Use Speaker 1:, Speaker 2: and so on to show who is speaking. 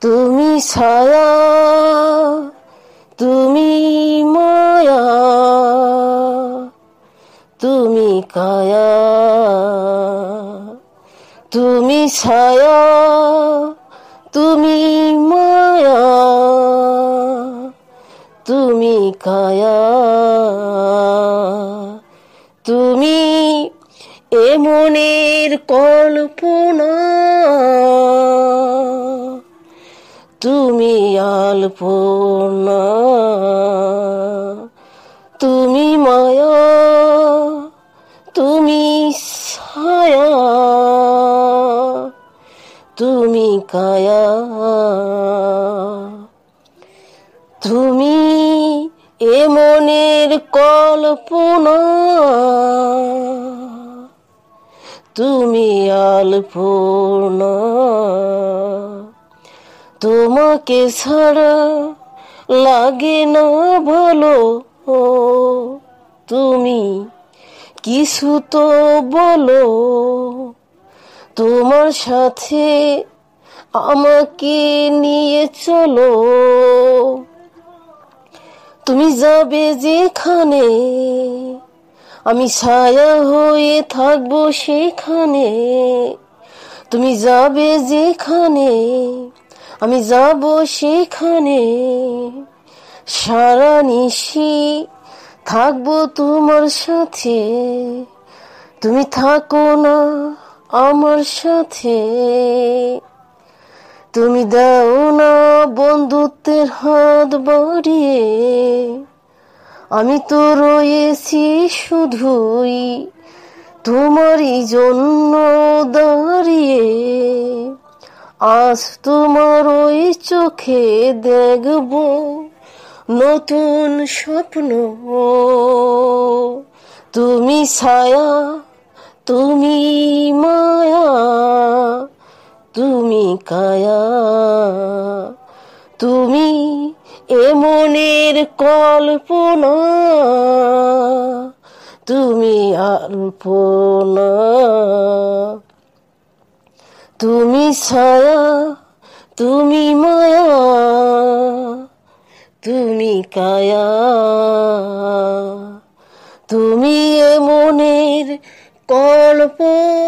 Speaker 1: তুমি ছায়া, তুমি মায়া, তুমি কায়া। তুমি ছায়া, তুমি মায়া, তুমি কায়া। তুমি এ মনের কল্পনা, তুমি আলপনা। তুমি মায়া, তুমি ছায়া, তুমি কায়া। তুমি এ মনের কল্পনা, তুমি আলপনা। তোমাকে ছাড়া লাগে না ভালো, তুমি কিছু তো বলো। তোমার সাথে আমাকে নিয়ে চলো, তুমি যাবে যেখানে আমি ছায়া হয়ে থাকবো সেখানে। তুমি যাবে যেখানে আমি যাব সেখানে। সারা নিশি থাকবো তোমার সাথে, তুমি থাকো না আমার সাথে। তুমি দাও না বন্ধুত্বের হাত বাড়িয়ে, আমি তো রয়েছি শুধুই তোমারই জন্য দাঁড়িয়ে। আজ তোমার ওই চোখে দেখব নতুন স্বপ্ন। তুমি ছায়া, তুমি মায়া, তুমি কায়া। তুমি এ মনের কল্পনা, তুমি আলপনা। তুমি ছায়া, তুমি মায়া, তুমি কায়া। তুমি এ মনের কল্পনা।